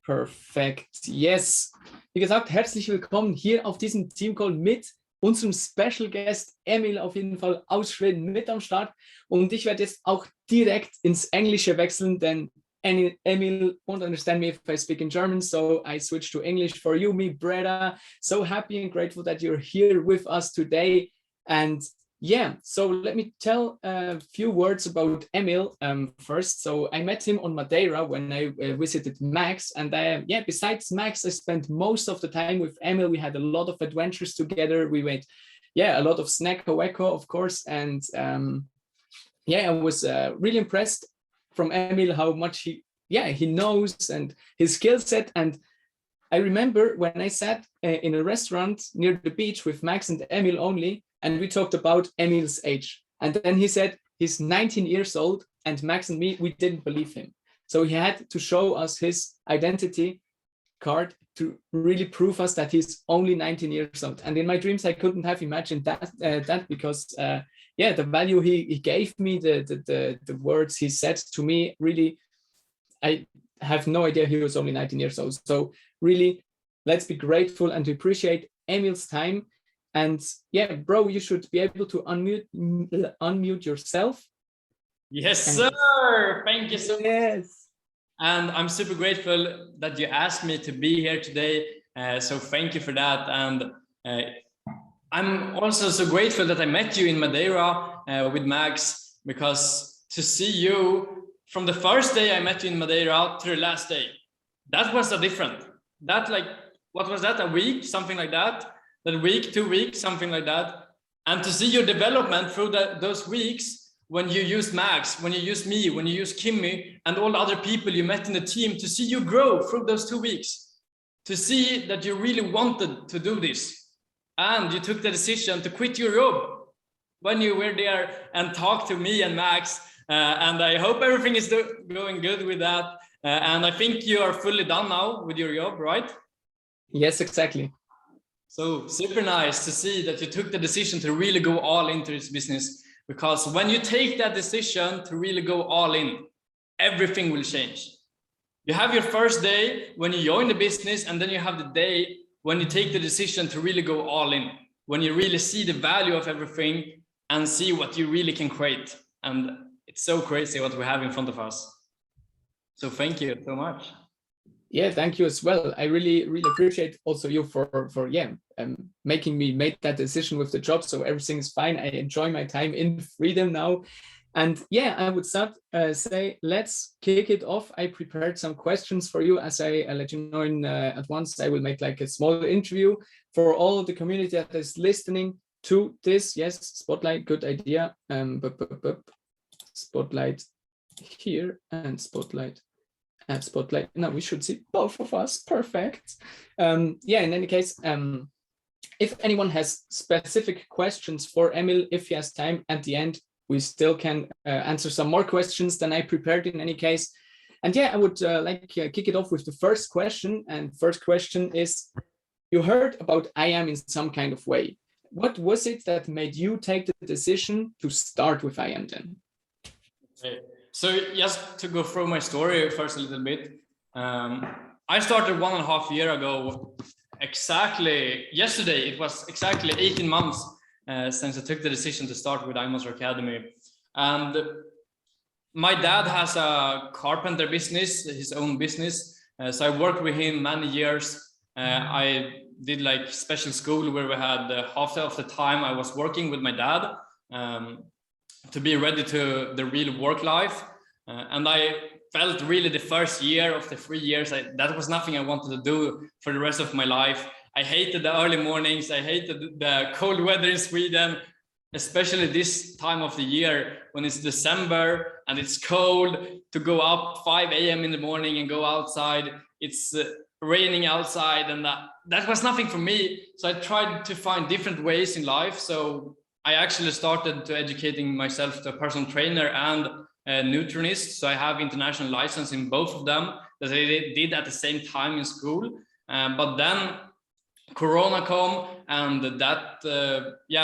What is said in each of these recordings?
Perfekt. Yes. Wie gesagt, herzlich willkommen hier auf diesem Teamcall mit unserem Special Guest Emil, auf jeden Fall aus Schweden mit am Start. Und ich werde jetzt auch direkt ins Englische wechseln, denn Emil won't understand me if I speak in German, so I switch to English for you, me, Breda. So happy and grateful that you're here with us today. And yeah, so let me tell a few words about Emil first. So I met him on Madeira when I visited Max, and yeah, besides Max, I spent most of the time with Emil. We had a lot of adventures together. We made, yeah, a lot of snack-a-wacko, of course, and yeah, I was really impressed from Emil how much he knows and his skill set. And I remember when I sat in a restaurant near the beach with Max and Emil only, and we talked about Emil's age. And then he said he's 19 years old, and Max and me, we didn't believe him. So he had to show us his identity card to really prove us that he's only 19 years old. And in my dreams, I couldn't have imagined that because yeah, the value he gave me, the words he said to me, really, I have no idea he was only 19 years old. So really, let's be grateful and appreciate Emil's time. And yeah, bro, you should be able to unmute yourself. Yes, sir. Thank you so much. Yes. And I'm super grateful that you asked me to be here today. So thank you for that. And I'm also so grateful that I met you in Madeira with Max, because to see you from the first day I met you in Madeira to the last day, that was a different. That, like, what was that? A week, something like that. That week, 2 weeks, something like that. And to see your development through those weeks, when you used Max, when you used me, when you used Kimmy, and all the other people you met in the team, to see you grow through those 2 weeks, to see that you really wanted to do this. And you took the decision to quit your job when you were there and talked to me and Max. And I hope everything is going good with that. And I think you are fully done now with your job, right? Yes, exactly. So super nice to see that you took the decision to really go all into this business, because when you take that decision to really go all in, everything will change. You have your first day when you join the business, and then you have the day when you take the decision to really go all in, when you really see the value of everything and see what you really can create. And it's so crazy what we have in front of us. So thank you so much. Yeah, thank you as well. I really appreciate also you for making me make that decision with the job. So everything is fine. I enjoy my time in freedom now. And yeah, I would say, let's kick it off. I prepared some questions for you. As I let you know in advance, I will make like a small interview for all of the community that is listening to this. Yes, spotlight, good idea. Spotlight here and spotlight. At spotlight. Now we should see both of us. Perfect. Yeah, in any case, if anyone has specific questions for Emil, if he has time at the end, we still can answer some more questions than I prepared in any case. And yeah, I would kick it off with the first question. And first question is, you heard about I Am in some kind of way. What was it that made you take the decision to start with I Am then? Okay. So just to go through my story first a little bit, I started 1.5 years ago, exactly yesterday. It was exactly 18 months since I took the decision to start with iMonster Academy. And my dad has a carpenter business, his own business. So I worked with him many years. I did like special school where we had half of the time I was working with my dad. To be ready to the real work life. And I felt really the first year of the 3 years, that was nothing I wanted to do for the rest of my life. I hated the early mornings. I hated the cold weather in Sweden, especially this time of the year when it's December and it's cold, to go up 5 a.m. in the morning and go outside. It's raining outside, and that was nothing for me. So I tried to find different ways in life. So I actually started to educating myself to a personal trainer and a nutritionist. So I have international license in both of them that I did at the same time in school. But then Corona came, and that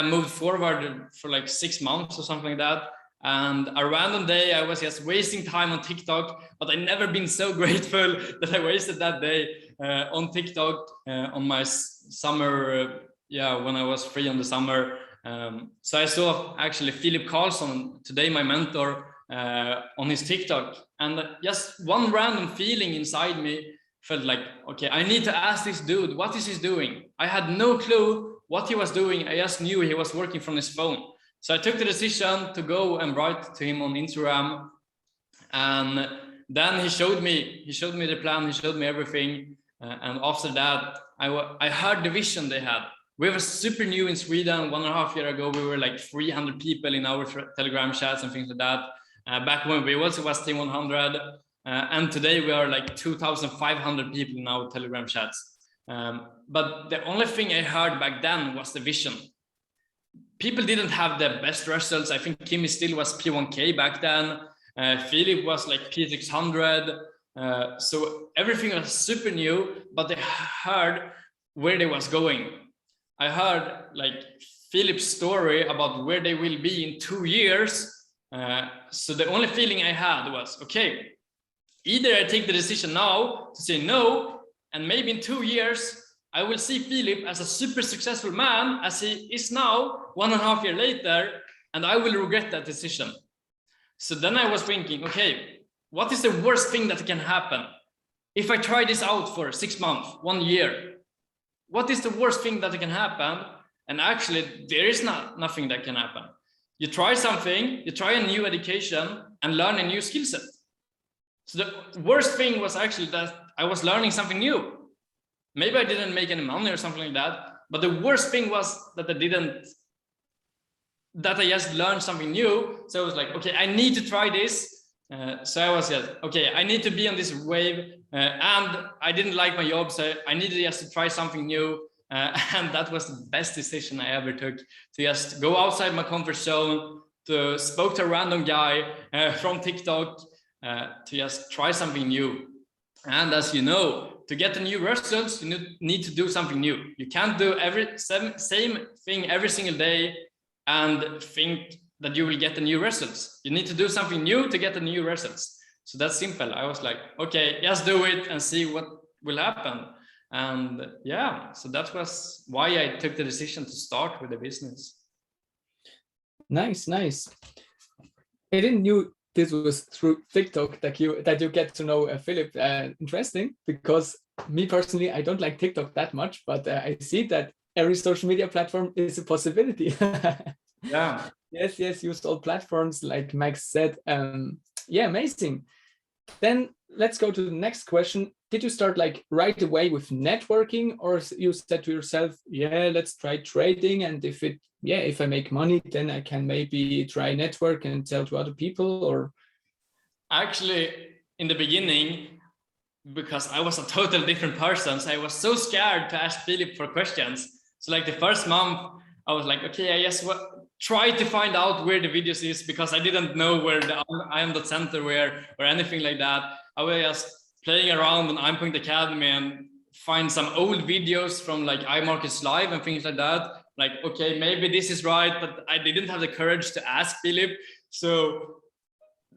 moved forward for like 6 months or something like that. And a random day, I was just wasting time on TikTok, but I never been so grateful that I wasted that day on TikTok on my summer, when I was free on the summer. So I saw actually Philip Carlson, today my mentor, on his TikTok, and just one random feeling inside me felt like, okay, I need to ask this dude, what is he doing? I had no clue what he was doing. I just knew he was working from his phone. So I took the decision to go and write to him on Instagram, and then he showed me the plan, he showed me everything, and after that I heard the vision they had. We were super new in Sweden. 1.5 years ago, we were like 300 people in our Telegram chats and things like that. Back when we also was Team 100, and today we are like 2,500 people in our Telegram chats. But the only thing I heard back then was the vision. People didn't have the best results. I think Kimmy still was P1K back then. Philip was like P600. So everything was super new, but they heard where they was going. I heard like Philip's story about where they will be in 2 years. So the only feeling I had was, okay, either I take the decision now to say no, and maybe in 2 years, I will see Philip as a super successful man as he is now 1.5 years later, and I will regret that decision. So then I was thinking, okay, what is the worst thing that can happen? If I try this out for 6 months, 1 year, what is the worst thing that can happen? And actually, there is nothing that can happen. You try something, you try a new education and learn a new skill set. So the worst thing was actually that I was learning something new. Maybe I didn't make any money or something like that, but the worst thing was that I just learned something new. So I was like, okay, I need to try this. So I was just, okay, I need to be on this wave, and I didn't like my job, so I needed just to try something new. And that was the best decision I ever took, to just go outside my comfort zone, to spoke to a random guy from TikTok, to just try something new. And as you know, to get the new results, you need to do something new. You can't do same thing every single day and think that you will get the new results. You need to do something new to get the new results. So that's simple. I was like, okay, just do it and see what will happen. And yeah, so that was why I took the decision to start with the business. Nice. I didn't knew this was through TikTok that you get to know Philip. Interesting, because me personally, I don't like TikTok that much, but I see that every social media platform is a possibility. Yeah. Yes, use all platforms like Max said. Yeah, amazing. Then let's go to the next question. Did you start like right away with networking, or you said to yourself, yeah, let's try trading, and if I make money, then I can maybe try network and sell to other people? Or actually, in the beginning, because I was a totally different person, so I was so scared to ask Philip for questions. So like the first month, I was like, okay, I just try to find out where the videos is, because I didn't know where the IM.center were or anything like that. I was just playing around on I'm Academy and find some old videos from like iMarkets Live and things like that. Like, okay, maybe this is right, but I didn't have the courage to ask Philip. So,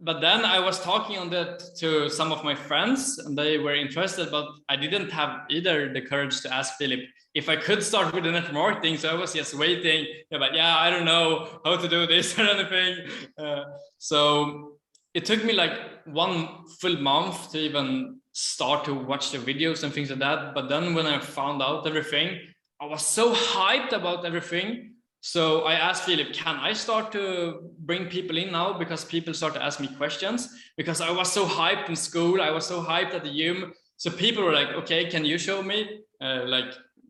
but then I was talking on that to some of my friends, and they were interested, but I didn't have either the courage to ask Philip if I could start with the network marketing. So I was just waiting, but I don't know how to do this or anything. So it took me like 1 full month to even start to watch the videos and things like that. But then when I found out everything, I was so hyped about everything. So I asked Philip, can I start to bring people in now? Because people start to ask me questions, because I was so hyped in school. I was so hyped at the gym. So people were like, okay, can you show me?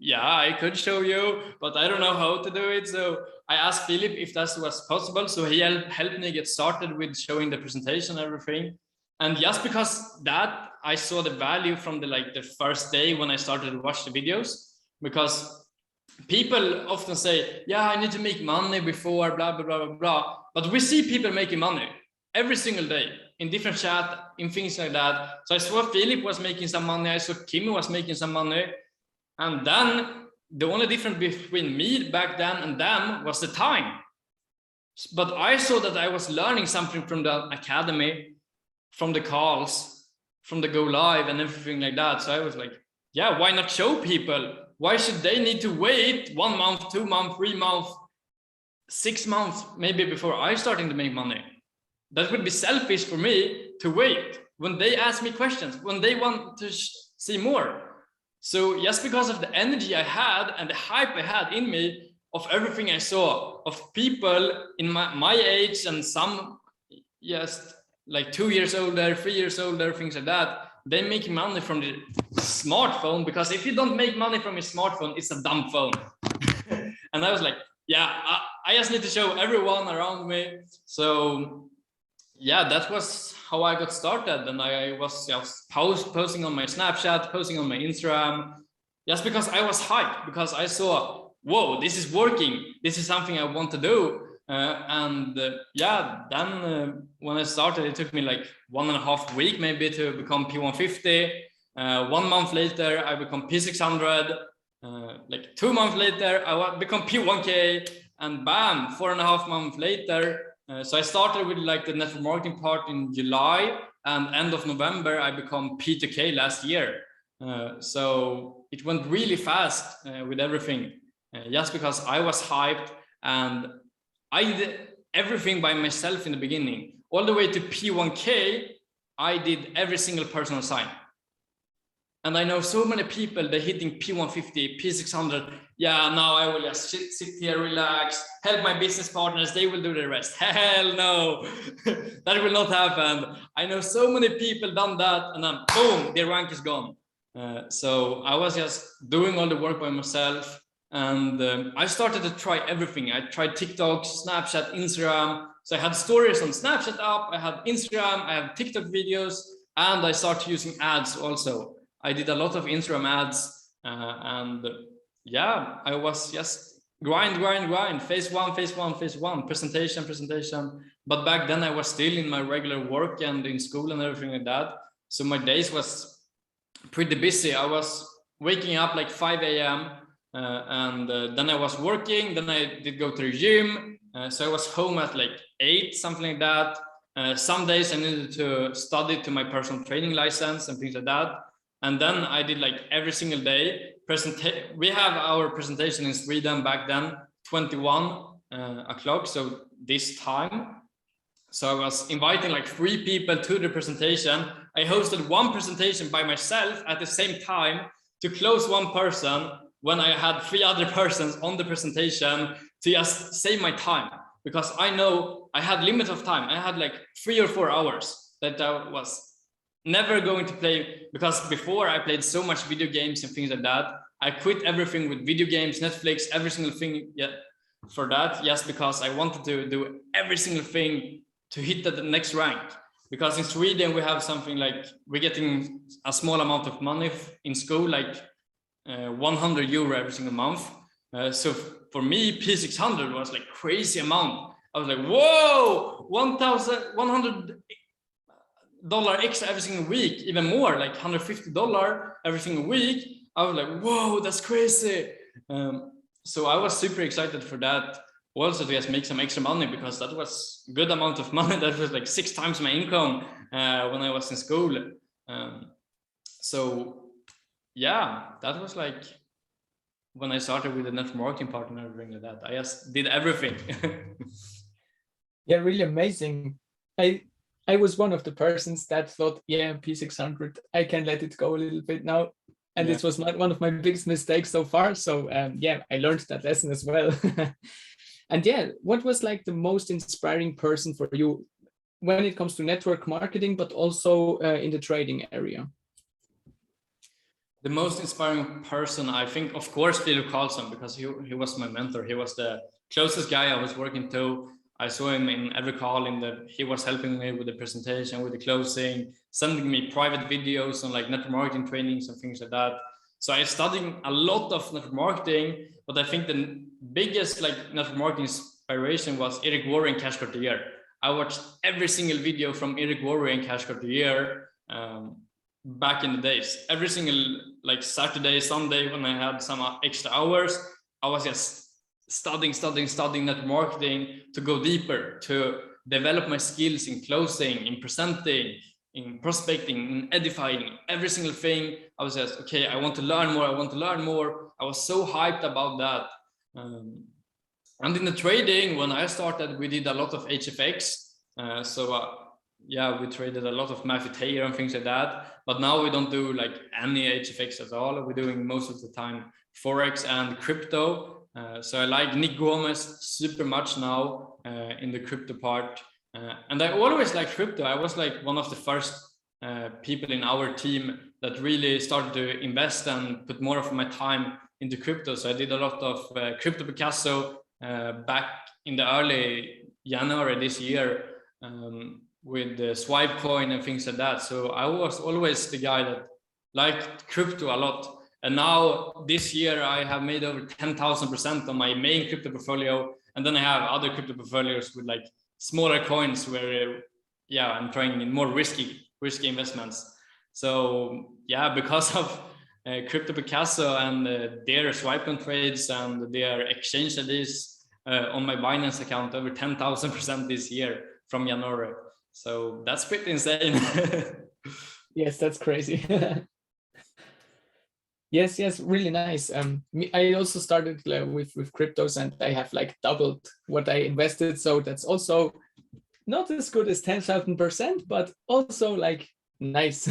Yeah, I could show you, but I don't know how to do it. So I asked Philip if that was possible. So he helped me get started with showing the presentation and everything. And just because that, I saw the value from the first day when I started to watch the videos, because people often say, yeah, I need to make money before blah, blah, blah, blah, blah. But we see people making money every single day in different chat, in things like that. So I saw Philip was making some money. I saw Kimmy was making some money. And then the only difference between me back then and them was the time. But I saw that I was learning something from the academy, from the calls, from the go live and everything like that. So I was like, yeah, why not show people? Why should they need to wait 1 month, 2 months, 3 months, 6 months, maybe before I starting to make money? That would be selfish for me to wait when they ask me questions, when they want to see more. So just because of the energy I had and the hype I had in me of everything I saw of people in my age and some just like 2 years older, 3 years older, things like that, they make money from the smartphone, because if you don't make money from your smartphone, it's a dumb phone. And I was like, yeah, I just need to show everyone around me. So yeah, that was how I got started. And I was just posting on my Snapchat, posting on my Instagram, just because I was hyped, because I saw, whoa, this is working. This is something I want to do. Yeah, then when I started, it took me like 1.5 weeks maybe to become P150. 1 month later, I become P600. Like 2 months later, I become P1K, and bam, 4.5 months later. So I started with like the network marketing part in July, and end of November, I become P2K last year. So it went really fast with everything, just because I was hyped and I did everything by myself in the beginning. All the way to P1K, I did every single personal sign. And I know so many people, they're hitting P150, P600. Yeah, now I will just sit here, relax, help my business partners. They will do the rest. Hell no, that will not happen. I know so many people done that, and then boom, their rank is gone. So I was just doing all the work by myself. And I started to try everything. I tried TikTok, Snapchat, Instagram. So I had stories on Snapchat app, I had Instagram, I have TikTok videos, and I started using ads also. I did a lot of Instagram ads, and yeah, I was just grind, phase one, presentation. But back then I was still in my regular work and in school and everything like that. So my days was pretty busy. I was waking up like 5 a.m. And then I was working, then I did go to the gym. So I was home at like 8, something like that. Some days I needed to study to my personal training license and things like that. And then I did like every single day we have our presentation in Sweden back then, 21 o'clock, so this time. So I was inviting like 3 people to the presentation. I hosted 1 presentation by myself at the same time to close 1 person when I had 3 other persons on the presentation, to just save my time, because I know I had limit of time. I had like 3 or 4 hours that I was never going to play, because before I played so much video games and things like that. I quit everything with video games, Netflix, every single thing for that, just because I wanted to do every single thing to hit the next rank. Because in Sweden we have something like, we're getting a small amount of money in school, like 100 euro every single month. So for me, P600 was like crazy amount. I was like, whoa, $1,100 extra every single week, even more, like $150 every single week. I was like, whoa, that's crazy. So I was super excited for that, also to just make some extra money, because that was a good amount of money. That was like 6 times my income when I was in school. So yeah, that was like when I started with the network marketing part and everything like that. I just did everything. Yeah, really amazing. I was one of the persons that thought, yeah, P600, I can let it go a little bit now. And this was one of my biggest mistakes so far. So yeah, I learned that lesson as well. And yeah, what was like the most inspiring person for you when it comes to network marketing, but also in the trading area? The most inspiring person, I think, of course, Philip Carlson, because he was my mentor. He was the closest guy I was working to. I saw him in every call. He was helping me with the presentation, with the closing, sending me private videos on like network marketing trainings and things like that. So I studied a lot of network marketing, but I think the biggest like network marketing inspiration was Eric Worre and Cash Cartier. I watched every single video from Eric Worre and Cash Cartier back in the days. Every single like Saturday, Sunday, when I had some extra hours, I was just studying network marketing to go deeper, to develop my skills in closing, in presenting, in prospecting, in edifying, every single thing. I was just, okay, I want to learn more. I was so hyped about that. And in the trading, when I started, we did a lot of HFX. Yeah, we traded a lot of Mafiteer and things like that. But now we don't do like any HFX at all. We're doing most of the time Forex and crypto. So I like Nick Gomez super much now in the crypto part. And I always liked crypto. I was like one of the first people in our team that really started to invest and put more of my time into crypto. So I did a lot of Crypto Picasso back in the early January this year with the swipe coin and things like that. So I was always the guy that liked crypto a lot. And now this year I have made over 10,000% on my main crypto portfolio. And then I have other crypto portfolios with like smaller coins where, yeah, I'm trying in more risky investments. So yeah, because of Crypto Picasso and their swipe coin trades and their exchange IDs on my Binance account, over 10,000% this year from January. So that's pretty insane. Yes, that's crazy. Yes, really nice. I also started with cryptos, and I have like doubled what I invested. So that's also not as good as 10,000%, but also like nice.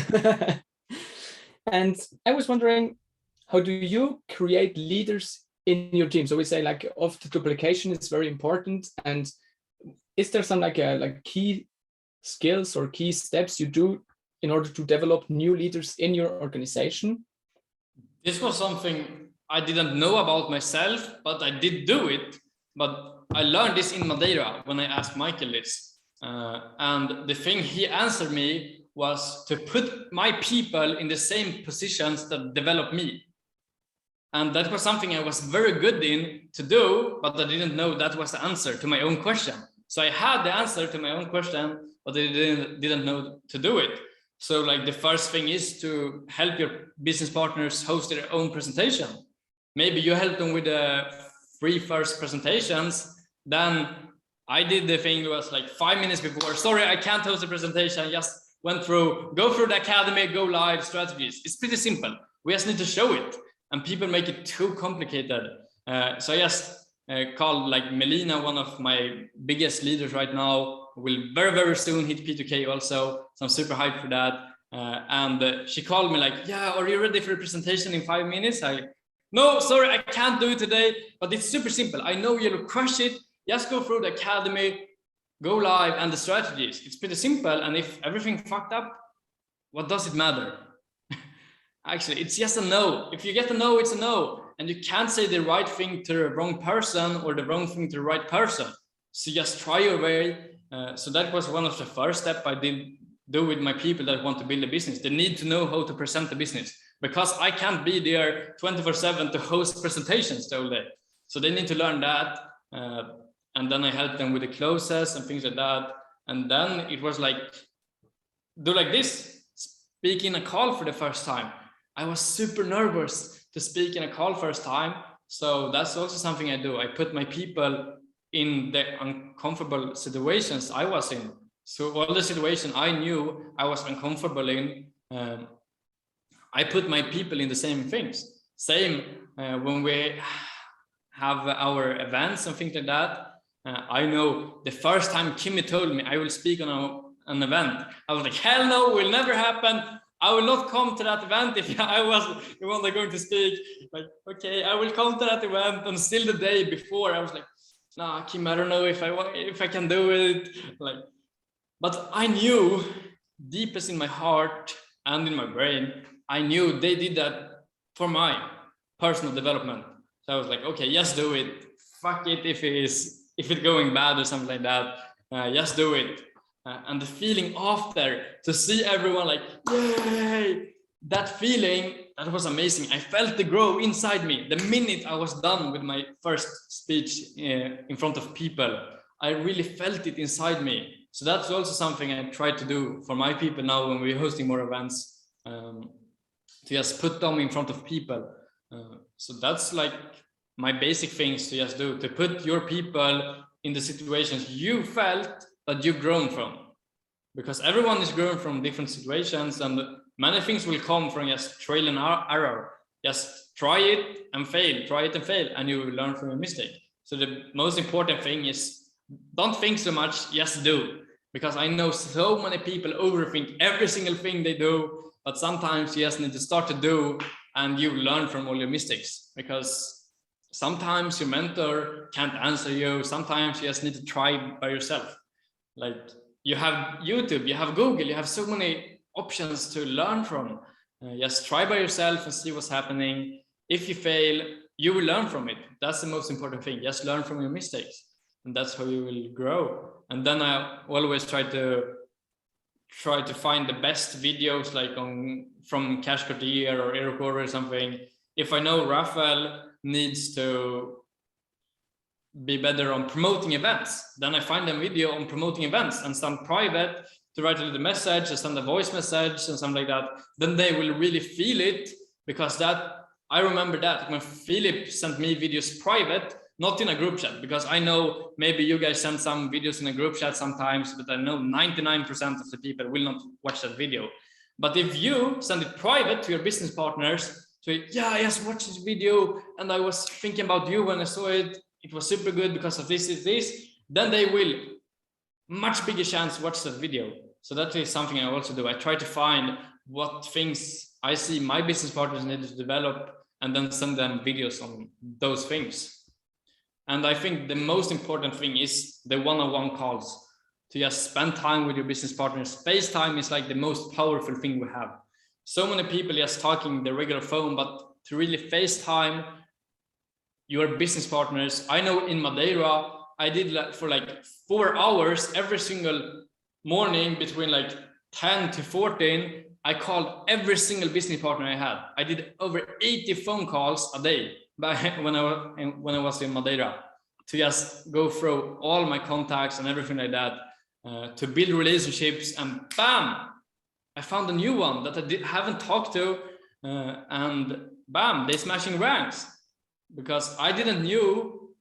And I was wondering, how do you create leaders in your team? So we say like often duplication is very important. And is there some like key skills or key steps you do in order to develop new leaders in your organization? This was something I didn't know about myself, but I did do it. But I learned this in Madeira when I asked Michael this. And the thing he answered me was to put my people in the same positions that develop me. And that was something I was very good in to do, but I didn't know that was the answer to my own question. So I had the answer to my own question, but I didn't know to do it. So like the first thing is to help your business partners host their own presentation. Maybe you help them with the 3 first presentations. Then I did the thing that was like 5 minutes before, sorry, I can't host a presentation. I just go through the academy, go live strategies. It's pretty simple. We just need to show it, and people make it too complicated. So I just called like Melina, one of my biggest leaders right now, will very, very soon hit P2K also. So I'm super hyped for that. And she called me like, yeah, are you ready for a presentation in 5 minutes? No, sorry, I can't do it today, but it's super simple. I know you'll crush it. Just go through the academy, go live, and the strategies. It's pretty simple. And if everything fucked up, what does it matter? Actually, it's just a no. If you get a no, it's a no. And you can't say the right thing to the wrong person or the wrong thing to the right person. So just try your way. So that was one of the first steps I did do with my people that want to build a business. They need to know how to present the business, because I can't be there 24/7 to host presentations all day. So they need to learn that. And then I helped them with the closes and things like that. And then it was like, do like this, speak in a call for the first time. I was super nervous to speak in a call first time. So that's also something I do. I put my people in the uncomfortable situations I was in. So all the situations I knew I was uncomfortable in, I put my people in the same things. Same when we have our events and things like that. I know the first time Kimmy told me I will speak on an event, I was like, hell no, will never happen. I will not come to that event if I was the one that going to speak. Like, okay, I will come to that event. And still the day before, I was like, nah, Kim, I don't know if I can do it. Like, but I knew deepest in my heart and in my brain, I knew they did that for my personal development. So I was like, okay, just do it. Fuck it if it's going bad or something like that. Just do it. And the feeling after, to see everyone like, yay, that feeling, that was amazing. I felt the grow inside me. The minute I was done with my first speech in front of people, I really felt it inside me. So that's also something I try to do for my people now when we're hosting more events, to just put them in front of people. So that's like my basic things to just do, to put your people in the situations you felt that you've grown from. Because everyone is grown from different situations, and many things will come from just trial and error. Just try it and fail, and you will learn from your mistake. So the most important thing is, don't think so much, just do. Because I know so many people overthink every single thing they do, but sometimes you just need to start to do, and you learn from all your mistakes. Because sometimes your mentor can't answer you, sometimes you just need to try by yourself. Like, you have YouTube, you have Google, you have so many options to learn from. Just try by yourself and see what's happening. If you fail, you will learn from it. That's the most important thing. Just learn from your mistakes, and that's how you will grow. And then I always try to find the best videos, like from Cash Cartier or Eric or something. If I know Rafael needs to be better on promoting events, then I find a video on promoting events and some private to write a little message or send a voice message and something like that. Then they will really feel it, because that, I remember that when Philip sent me videos private, not in a group chat, because I know maybe you guys send some videos in a group chat sometimes, but I know 99% of the people will not watch that video. But if you send it private to your business partners, so yeah, I just watched this video and I was thinking about you when I saw it, it was super good because of this, then they will much bigger chance to watch that video. So that is something I also do. I try to find what things I see my business partners need to develop, and then send them videos on those things. And I think the most important thing is the one-on-one calls, to just spend time with your business partners. FaceTime is like the most powerful thing we have. So many people just talking the regular phone, but to really FaceTime your business partners. I know in Madeira, I did for like 4 hours every single morning between like 10 to 14. I called every single business partner I had. I did over 80 phone calls a day when I was in Madeira, to just go through all my contacts and everything like that, to build relationships, and bam, I found a new one that I haven't talked to, and bam, they're smashing ranks, because I didn't knew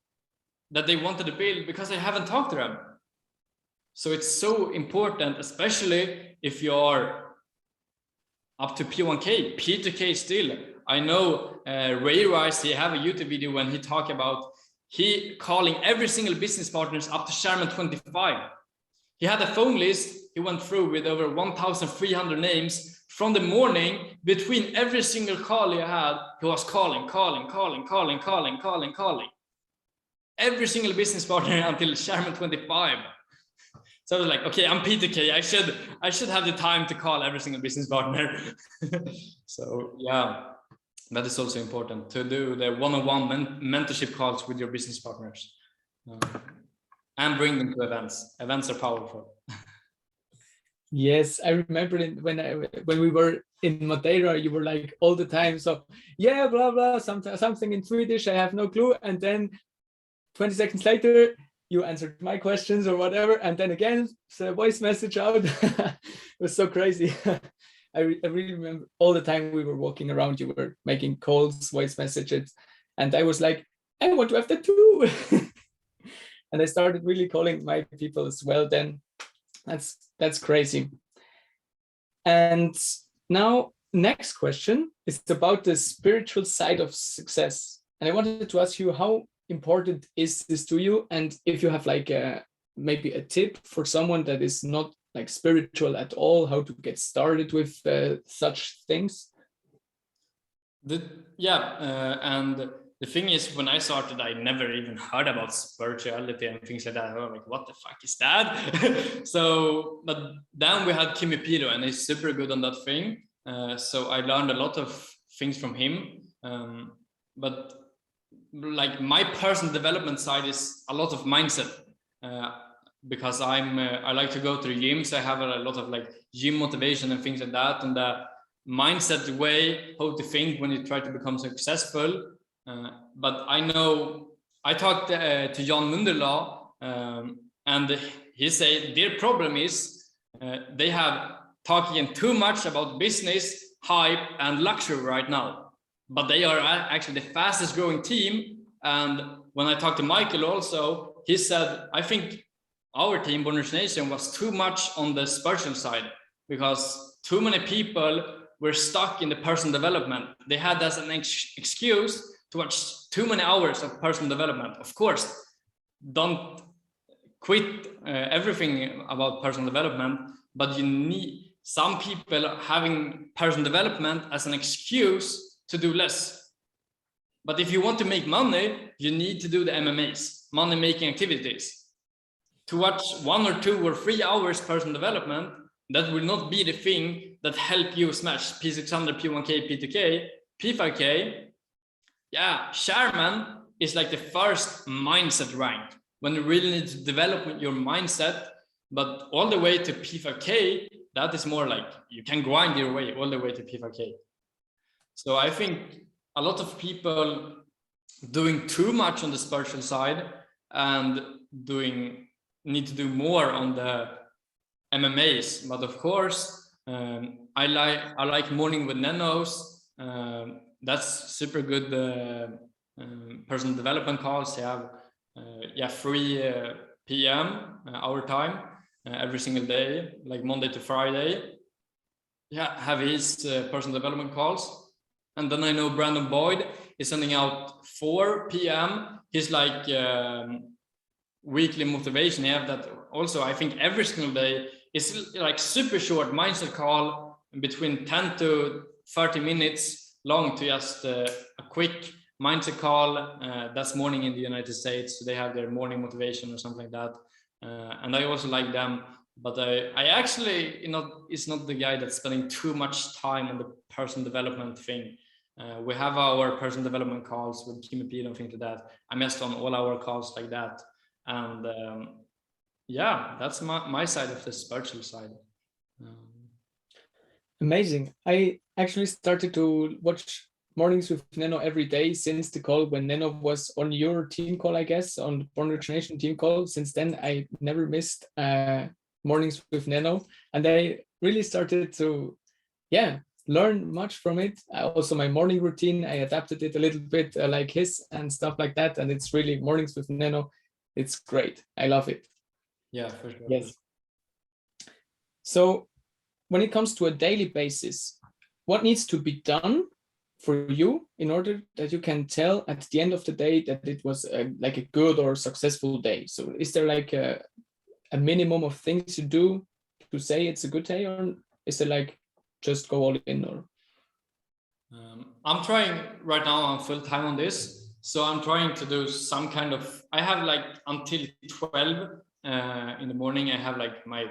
that they wanted to build, because I haven't talked to them. So it's so important, especially if you're up to P1K, P2K still. I know Ray Rice, he have a YouTube video when he talk about he calling every single business partners up to Sharman 25. He had a phone list he went through with over 1,300 names from the morning. Between every single call he had, he was calling. Every single business partner until Sharman 25. So I was like, okay, I'm P2K. I should have the time to call every single business partner. So yeah, that is also important, to do the one-on-one mentorship calls with your business partners, and bring them to events. Events are powerful. Yes, I remember when we were in Madeira, you were like all the time, so yeah, blah blah, something in Swedish, I have no clue, and then 20 seconds later you answered my questions or whatever, and then again a voice message out. It was so crazy. I really remember all the time we were walking around, you were making calls, voice messages, and I was like, I want to have that too. And I started really calling my people as well then. That's crazy. And now next question is about the spiritual side of success. And I wanted to ask you, how important is this to you? And if you have like maybe a tip for someone that is not like spiritual at all, how to get started with such things? And the thing is, when I started, I never even heard about spirituality and things like that. I was like, what the fuck is that? So, but then we had Kimi Piro, and he's super good on that thing. So I learned a lot of things from him. But like my personal development side is a lot of mindset, because I like to go to the gyms. I have a lot of like gym motivation and things like that, and the mindset way how to think when you try to become successful. But I know I talked to Jan Munderla, and he said their problem is they have talking too much about business, hype, and luxury right now. But they are actually the fastest growing team And when I talked to Michael also, he said, I think our team, Born Rich Nation, was too much on the spiritual side because too many people were stuck in the personal development. They had as an excuse to watch too many hours of personal development. Of course, don't quit everything about personal development, but you need some people having personal development as an excuse to do less. But if you want to make money, you need to do the MMAs, money making activities. To watch 1 or 2 or 3 hours personal development, that will not be the thing that help you smash P600, P1K, P2K, P5K. Yeah, Sharman is like the first mindset rank when you really need to develop your mindset, but all the way to P5K, that is more like you can grind your way all the way to P5K. So I think a lot of people doing too much on the spiritual side and need to do more on the MMAs. But of course, I like morning with Nanos. That's super good personal development calls. You have 3 p.m. Our time every single day, like Monday to Friday. Yeah, have his personal development calls. And then I know Brandon Boyd is sending out 4 p.m. He's like weekly motivation. You have that also. I think every single day is like super short mindset call between 10 to 30 minutes long to just a quick mindset call. That's morning in the United States. So they have their morning motivation or something like that. And I also like them. But I actually, is not the guy that's spending too much time on the personal development thing. We have our personal development calls with Kim and things like that. I messed on all our calls like that. And yeah, that's my side of the spiritual side. Amazing. I actually started to watch Mornings with Neno every day since the call when Neno was on your team call, I guess, on Born Rich Nation team call. Since then, I never missed Mornings with Neno. And I really started to, learn much from it. Also, my morning routine, I adapted it a little bit like his and stuff like that. And it's really Mornings with Neno. It's great. I love it. Yeah, for sure. Yes. So when it comes to a daily basis, what needs to be done for you in order that you can tell at the end of the day that it was like a good or successful day? So is there like a minimum of things you do to say it's a good day, or is it like just go all in? Or I'm trying right now, I'm full time on this, so I'm trying to do some kind of, I have like until 12 in the morning, I have like my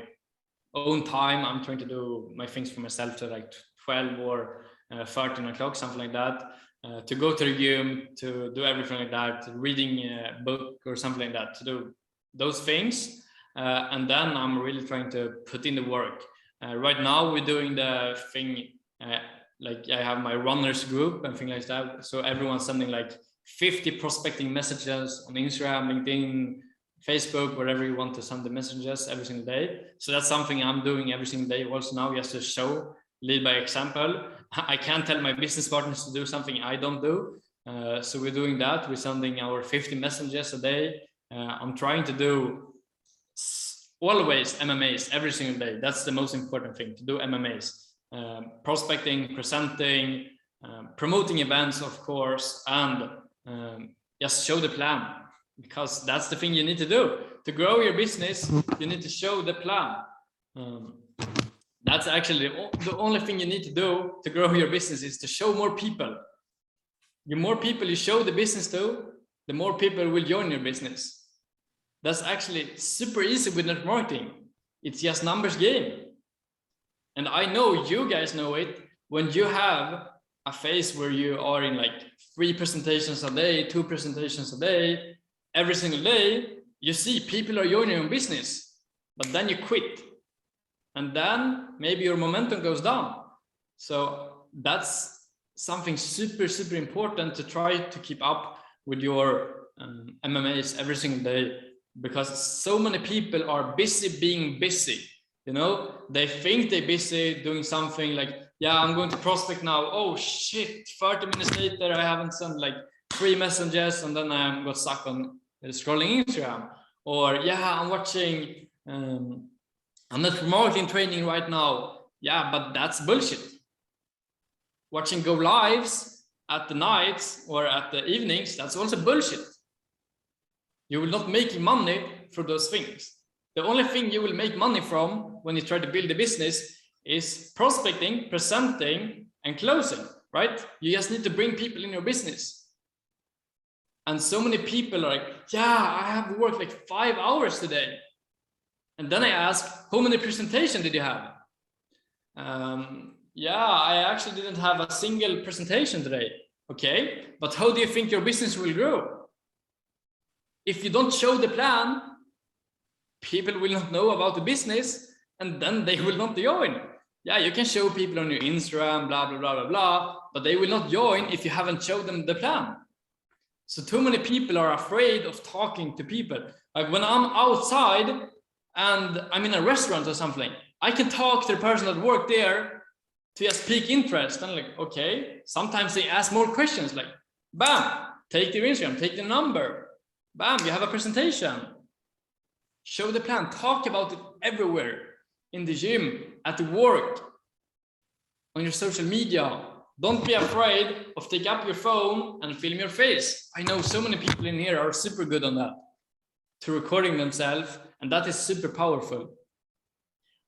own time. I'm trying to do my things for myself to like 12 or 13 o'clock, something like that, to go to the gym, to do everything like that, reading a book or something like that, to do those things. And then I'm really trying to put in the work. Right now we're doing the thing, like I have my runners group and things like that. So everyone's sending like 50 prospecting messages on Instagram, LinkedIn, Facebook, wherever you want to send the messages every single day. So that's something I'm doing every single day also now, just to show, lead by example. I can't tell my business partners to do something I don't do. So we're doing that. We're sending our 50 messages a day. I'm trying to do always MMAs every single day. That's the most important thing, to do MMAs. Prospecting, presenting, promoting events, of course, and just show the plan, because that's the thing you need to do. To grow your business, you need to show the plan. That's actually the only thing you need to do to grow your business, is to show more people. The more people you show the business to, the more people will join your business. That's actually super easy with network marketing. It's just numbers game. And I know you guys know it. When you have a phase where you are in like 3 presentations a day, 2 presentations a day, every single day, you see people are joining your business, but then you quit. And then maybe your momentum goes down. So that's something super, super important to try to keep up with your MMAs every single day, because so many people are busy being busy. You know, they think they're busy doing something like, yeah, I'm going to prospect now. Oh shit, 30 minutes later, I haven't sent like 3 messages, and then I got stuck on scrolling Instagram. Or yeah, I'm watching I'm not marketing training right now. Yeah, but that's bullshit. Watching go lives at the nights or at the evenings, that's also bullshit. You will not make money for those things. The only thing you will make money from when you try to build a business is prospecting, presenting, and closing, right? You just need to bring people in your business. And so many people are like, yeah, I have worked like 5 hours today. And then I ask, how many presentations did you have? Yeah, I actually didn't have a single presentation today. Okay, but how do you think your business will grow? If you don't show the plan, people will not know about the business, and then they will not join. Yeah, you can show people on your Instagram, blah, blah, blah, blah, blah, but they will not join if you haven't showed them the plan. So too many people are afraid of talking to people. Like when I'm outside and I'm in a restaurant or something, I can talk to the person that worked there to just pique interest. And like, okay, sometimes they ask more questions like, bam, take their Instagram, take the number. Bam, you have a presentation. Show the plan, talk about it everywhere, in the gym, at work, on your social media. Don't be afraid of take up your phone and film your face. I know so many people in here are super good on that, to recording themselves, and that is super powerful.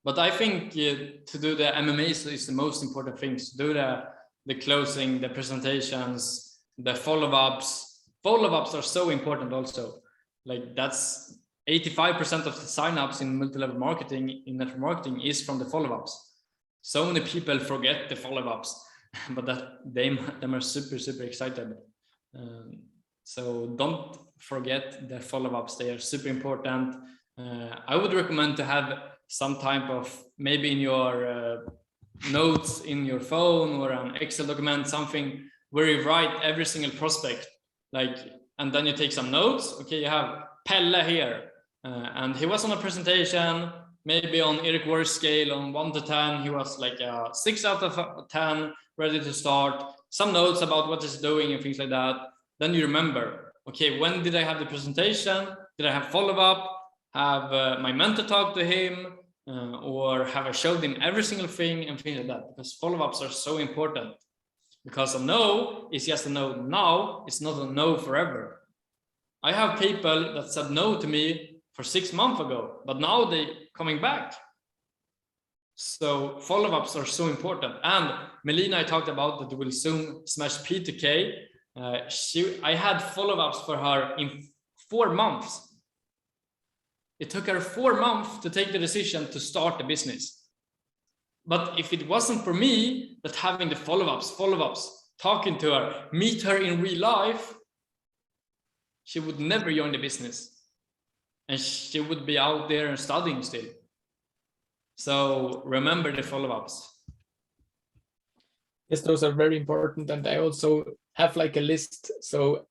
But I think to do the MMA is the most important thing. To do the closing, the presentations, the follow-ups. Follow-ups are so important also. Like that's 85% of the sign-ups in multi-level marketing, in network marketing, is from the follow-ups. So many people forget the follow-ups, but that them are super, super excited. So don't forget the follow-ups. They are super important. I would recommend to have some type of, maybe in your notes in your phone or an Excel document, something where you write every single prospect, like, and then you take some notes. Okay, you have Pelle here, and he was on a presentation, maybe on Eric Worre's scale on 1 to 10, he was like a 6 out of 10, ready to start. Some notes about what he's doing and things like that. Then you remember, okay, when did I have the presentation? Did I have follow-up? Have my mentor talk to him? Or have I showed him every single thing and things like that? Because follow-ups are so important. Because a no is just a no now, it's not a no forever. I have people that said no to me for 6 months ago, but now they coming back. So follow-ups are so important. And Melina, I talked about that will soon smash P2K. I had follow-ups for her in 4 months. It took her 4 months to take the decision to start the business. But if it wasn't for me, that having the follow-ups, talking to her, meet her in real life, she would never join the business. And she would be out there and studying still. So remember the follow-ups. Yes, those are very important. And I also have like a list. So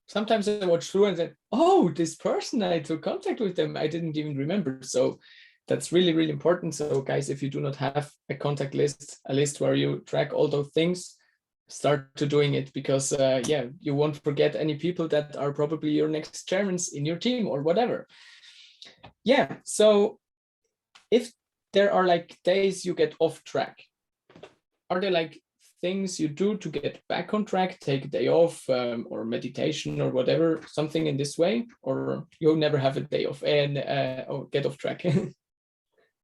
sometimes I watch through and say, oh, this person, I took contact with them, I didn't even remember. So that's really, really important. So guys, if you do not have a contact list, a list where you track all those things, start to doing it, because yeah, you won't forget any people that are probably your next chairmen in your team or whatever. Yeah, so if there are like days you get off track, are there like things you do to get back on track, take a day off, or meditation or whatever, something in this way, or you never have a day off and or get off track?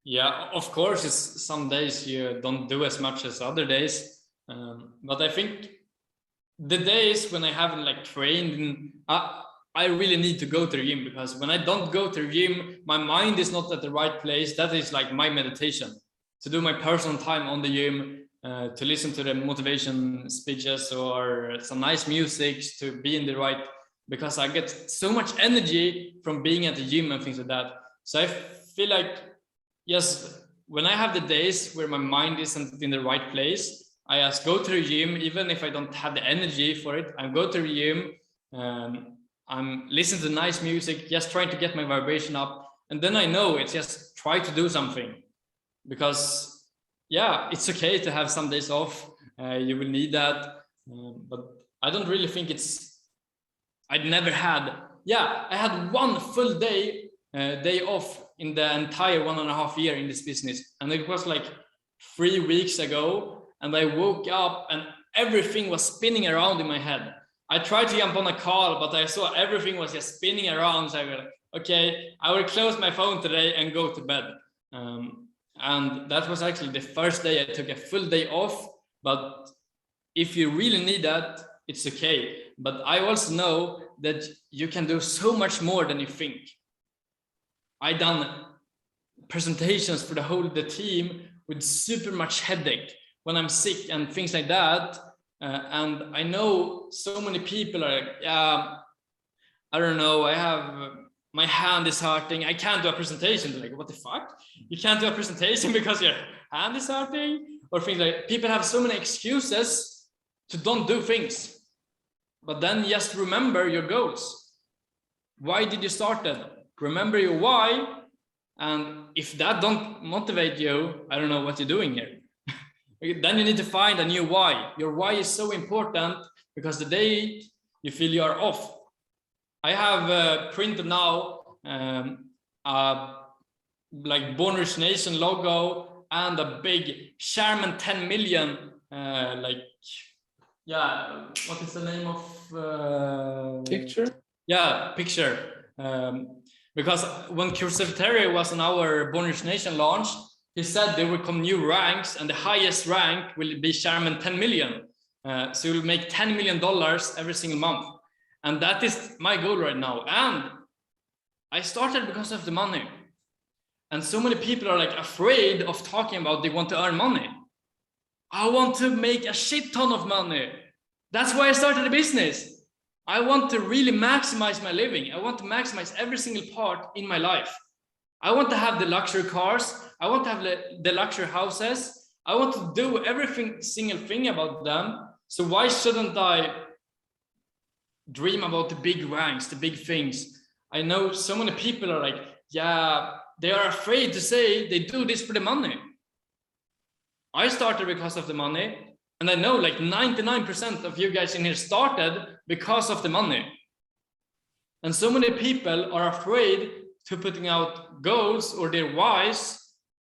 Yeah, of course, it's some days you don't do as much as other days, but I think the days when I haven't like trained, I really need to go to the gym, because when I don't go to the gym, my mind is not at the right place. That is like my meditation, to do my personal time on the gym, to listen to the motivation speeches or some nice music, to be in the right, because I get so much energy from being at the gym and things like that. So I feel like, yes, when I have the days where my mind isn't in the right place, I just go to the gym, even if I don't have the energy for it. I go to the gym, I'm listening to nice music, just trying to get my vibration up. And then I know it's just try to do something, because yeah, it's okay to have some days off. You will need that. But I don't really think it's I'd never had. Yeah, I had one full day off in the entire 1.5 years in this business, and it was like 3 weeks ago, and I woke up and everything was spinning around in my head. I tried to jump on a call, but I saw everything was just spinning around. So I was like, okay, I will close my phone today and go to bed. And that was actually the first day I took a full day off. But if you really need that, it's okay. But I also know that you can do so much more than you think. I done presentations for the team with super much headache when I'm sick and things like that. And I know so many people are like, yeah, I don't know, I have, my hand is hurting, I can't do a presentation. They're like, what the fuck? You can't do a presentation because your hand is hurting? Or things like, people have so many excuses to don't do things. But then just remember your goals. Why did you start that? Remember your why. And if that don't motivate you, I don't know what you're doing here. Then you need to find a new why. Your why is so important because the day you feel you are off. I have printed now like Born Rich Nation logo and a big Sherman 10 million like, yeah, what is the name of picture? Yeah, picture. Because when Terry was on our Born Rich Nation launch, he said there will come new ranks, and the highest rank will be Sherman 10 million. So you'll make $10 million every single month. And that is my goal right now. And I started because of the money. And so many people are like afraid of talking about they want to earn money. I want to make a shit ton of money. That's why I started a business. I want to really maximize my living. I want to maximize every single part in my life. I want to have the luxury cars. I want to have the luxury houses. I want to do every single thing about them. So why shouldn't I dream about the big ranks, the big things? I know so many people are like, yeah, they are afraid to say they do this for the money. I started because of the money. And I know like 99% of you guys in here started because of the money. And so many people are afraid to putting out goals or their whys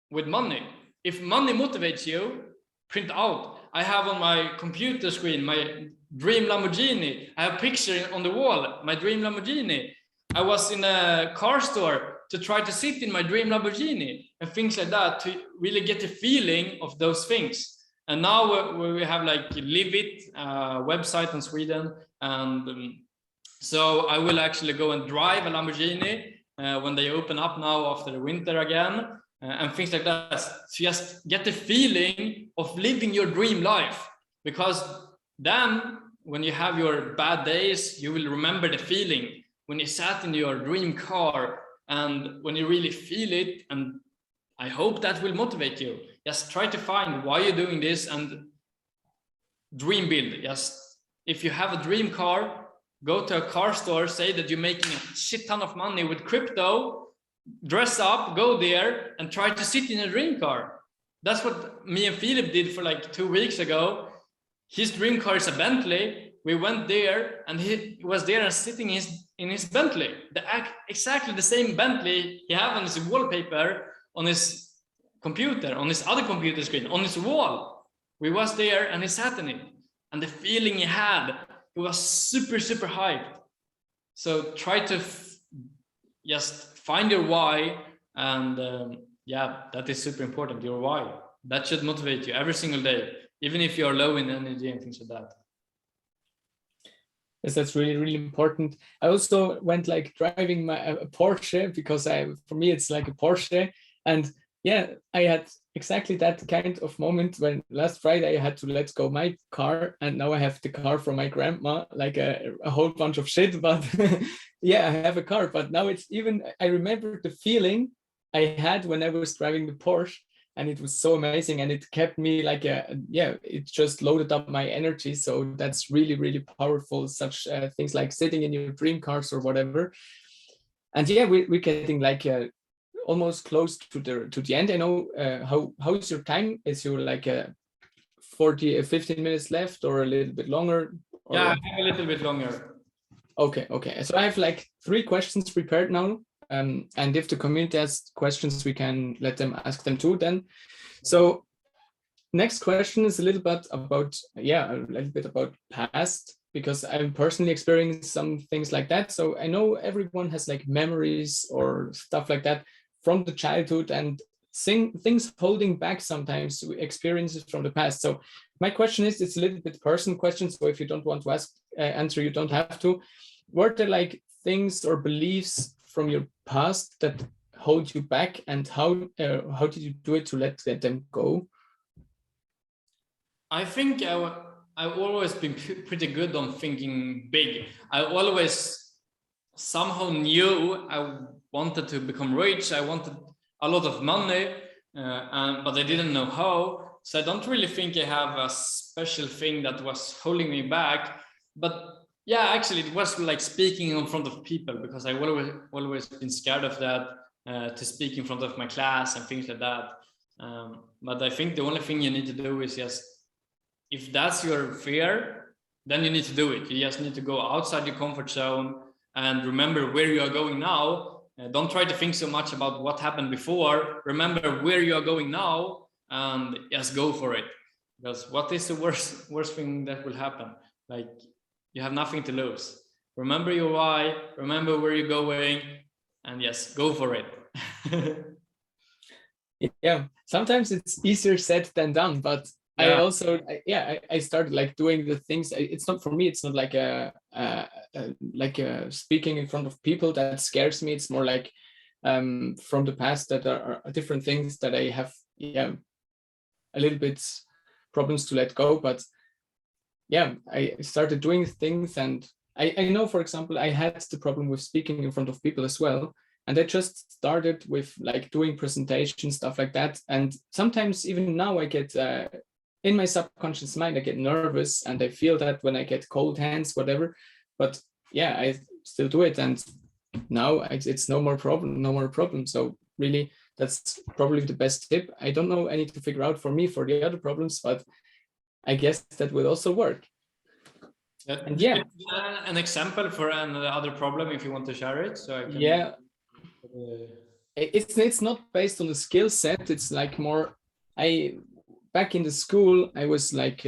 with money. If money motivates you, print out. I have on my computer screen my dream Lamborghini. I have a picture on the wall, my dream Lamborghini. I was in a car store to try to sit in my dream Lamborghini and things like that to really get the feeling of those things. And now we have like Live It website in Sweden. And so I will actually go and drive a Lamborghini when they open up now after the winter again and things like that. So just get the feeling of living your dream life, because then when you have your bad days, you will remember the feeling when you sat in your dream car and when you really feel it. And I hope that will motivate you. Just try to find why you're doing this and dream build. Just if you have a dream car, go to a car store, say that you're making a shit ton of money with crypto, dress up, go there and try to sit in a dream car. That's what me and Philip did for like 2 weeks ago. His dream car is a Bentley. We went there and he was there and sitting in his Bentley, exactly the same Bentley he had on his wallpaper, on his computer, on his other computer screen, on his wall. We was there and he sat in it, and the feeling he had, it was super, super hyped. So try to just find your why, and yeah, that is super important. Your why, that should motivate you every single day, even if you're low in energy and things like that. Yes, that's really, really important. I also went like driving a Porsche because for me, it's like a Porsche. And yeah, I had exactly that kind of moment when last Friday I had to let go my car, and now I have the car from my grandma, like a whole bunch of shit, but yeah, I have a car. But now it's even, I remember the feeling I had when I was driving the Porsche, and it was so amazing, and it kept me like it just loaded up my energy. So that's really, really powerful, such things like sitting in your dream cars or whatever. And yeah, we're getting like almost close to the end. I know how is your time? Is you like 15 minutes left or a little bit longer? Or... Yeah, I have a little bit longer. Okay. So I have like 3 questions prepared now. And if the community has questions, we can let them ask them too then. So next question is a little bit about, past, because I'm personally experiencing some things like that. So I know everyone has like memories or stuff like that from the childhood, and things holding back sometimes experiences from the past. So my question is, it's a little bit personal question. So if you don't want to answer, you don't have to. Were there like things or beliefs from your past that hold you back, and how did you do it to let them go? I think I've always been pretty good on thinking big. I always somehow knew I wanted to become rich. I wanted a lot of money, but I didn't know how. So I don't really think I have a special thing that was holding me back. But yeah, actually, it was like speaking in front of people, because I always been scared of that, to speak in front of my class and things like that. But I think the only thing you need to do is just, if that's your fear, then you need to do it. You just need to go outside your comfort zone and remember where you are going now. Don't try to think so much about what happened before. Remember where you are going now and just go for it. Because what is the worst thing that will happen? Like, you have nothing to lose. Remember your why, remember where you're going, and yes, go for it. Yeah, sometimes it's easier said than done, but I also, I started like doing the things. It's not for me. It's not like speaking in front of people that scares me. It's more like from the past that are different things that I have, a little bit problems to let go. But yeah, I started doing things, and I know, for example, I had the problem with speaking in front of people as well. And I just started with like doing presentations, stuff like that. And sometimes even now I get in my subconscious mind, I get nervous, and I feel that when I get cold hands, whatever. But yeah, I still do it, and now it's no more problem. So really, that's probably the best tip. I don't know, I need to figure out for me for the other problems, but I guess that will also work. And yeah, an example for another problem, if you want to share it. So I can, yeah, it's not based on the skill set. It's like more, back in the school, I was like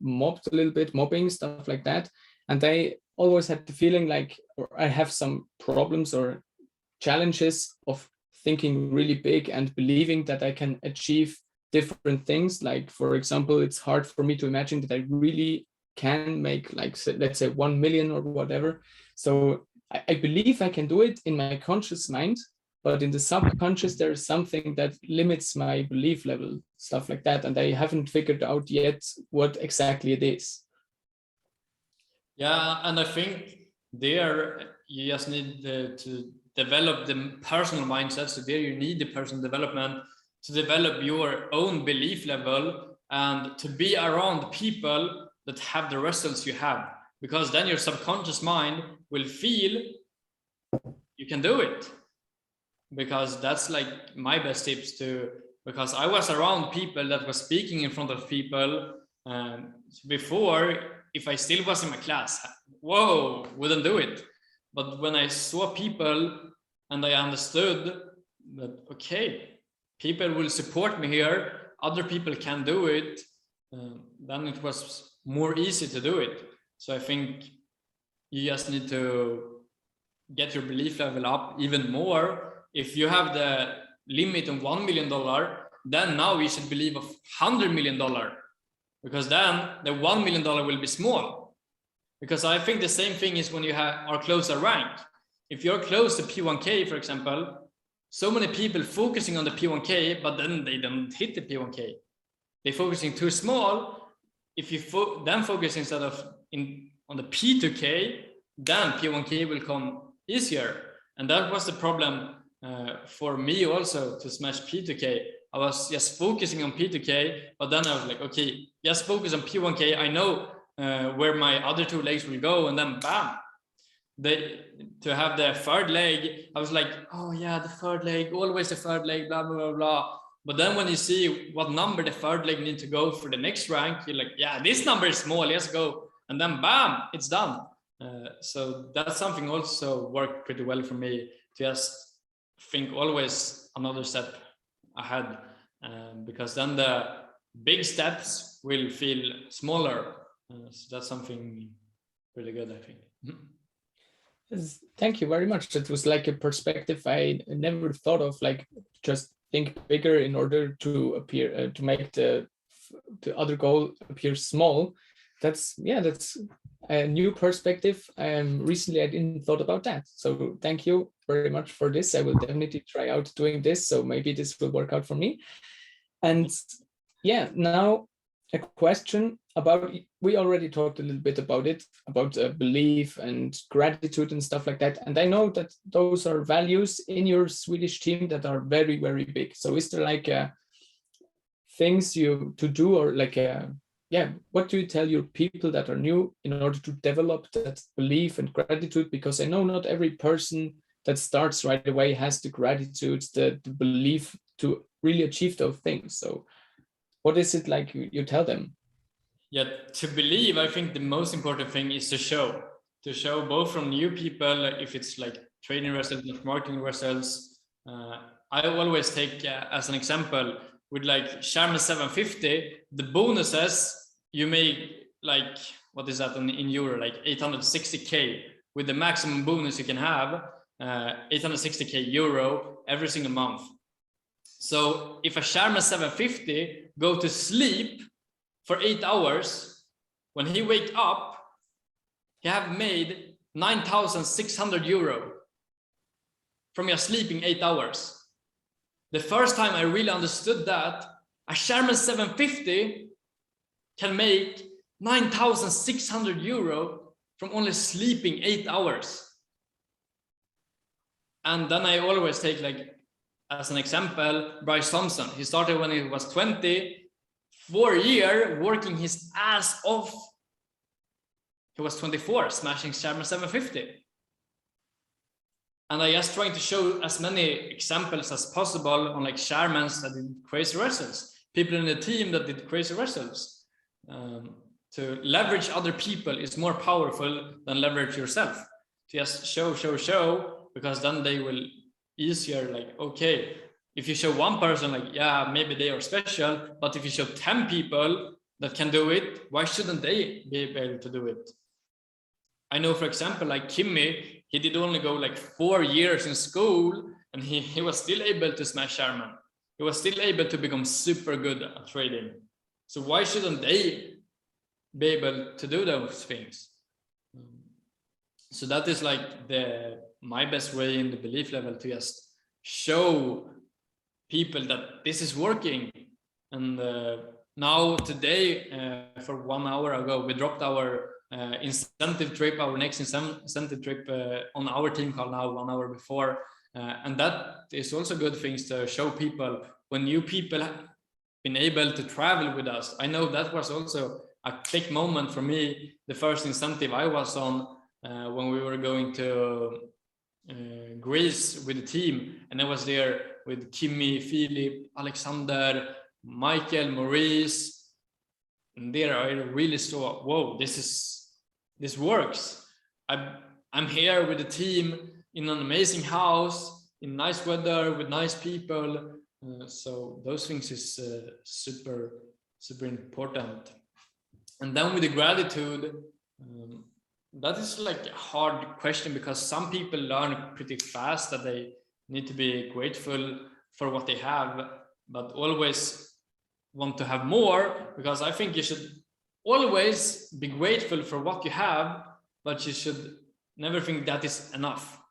mobbed a little bit, mobbing, stuff like that. And I always had the feeling like, or I have some problems or challenges of thinking really big and believing that I can achieve different things. Like, for example, it's hard for me to imagine that I really can make, like, let's say 1 million or whatever. So I believe I can do it in my conscious mind, but in the subconscious, there is something that limits my belief level, stuff like that. And I haven't figured out yet what exactly it is. Yeah, and I think there you just need to develop the personal mindset. So there you need the personal development to develop your own belief level and to be around people that have the results you have. Because then your subconscious mind will feel you can do it. Because that's like my best tips to, because I was around people that was speaking in front of people before. If I still was in my class, whoa, wouldn't do it. But when I saw people and I understood that, okay, people will support me here, other people can do it, then it was more easy to do it. So I think you just need to get your belief level up even more. If you have the limit of $1 million, then now you should believe of $100 million, because then the $1 million will be small. Because I think the same thing is when you are close a rank. If you're close to P1K, for example, so many people focusing on the P1K, but then they don't hit the P1K. They're focusing too small. If you then focus instead of on the P2K, then P1K will come easier. And that was the problem for me also, to smash P2K. I was just focusing on P2K, but then I was like, okay, just focus on P1K. I know where my other 2 legs will go, and then bam. To have the third leg, I was like, oh yeah, the third leg, always the third leg, blah, blah, blah, blah. But then when you see what number the third leg need to go for the next rank, you're like, yeah, this number is small, let's go. And then bam, it's done. So that's something also worked pretty well for me, to just think always another step ahead, because then the big steps will feel smaller. So that's something really good, I think. Thank you very much. That was like a perspective I never thought of, like just think bigger in order to appear, to make the other goal appear small. That's a new perspective. Recently I didn't thought about that. So thank you very much for this. I will definitely try out doing this. So maybe this will work out for me. And yeah, now a question about, we already talked a little bit about it, about belief and gratitude and stuff like that. And I know that those are values in your Swedish team that are very, very big. So is there like things you to do, or like what do you tell your people that are new in order to develop that belief and gratitude? Because I know not every person that starts right away has the gratitude, the belief to really achieve those things. So what is it like you tell them? Yeah, to believe, I think the most important thing is to show both from new people, if it's like training results, marketing results. I always take as an example with like Rämö 750, the bonuses you make, like, what is that in euro, like 860k, with the maximum bonus you can have, 860k euro every single month. So if a Rämö 750 go to sleep for 8 hours, when he wake up, he have made 9,600 euro from your sleeping 8 hours. The first time I really understood that a Rämö 750 can make 9,600 euro from only sleeping 8 hours. And then I always take, like, as an example, Bryce Thompson. He started when he was 20, 4 years working his ass off. He was 24, smashing Rämö 750. And I just trying to show as many examples as possible on like Shermans that did crazy results, people in the team that did crazy results. To leverage other people is more powerful than leverage yourself. To just show, because then they will easier, like, okay, if you show one person, like, yeah, maybe they are special, but if you show 10 people that can do it, why shouldn't they be able to do it? I know, for example, like Kimmy, he did only go like 4 years in school, and he was still able to smash Sherman. He was still able to become super good at trading. So why shouldn't they be able to do those things? So that is like my best way in the belief level, to just show people that this is working. And now today, for 1 hour ago, we dropped our incentive trip, our next incentive trip on our team call now 1 hour before. And that is also good things to show people when new people have been able to travel with us. I know that was also a click moment for me, the first incentive I was on when we were going to Greece with the team, and I was there with Kimmy, Philip, Alexander, Michael, Maurice, and there I really saw, whoa, this works. I'm here with the team in an amazing house, in nice weather, with nice people. So those things is super important. And then with the gratitude, that is like a hard question, because some people learn pretty fast that they need to be grateful for what they have, but always want to have more, because I think you should always be grateful for what you have, but you should never think that is enough.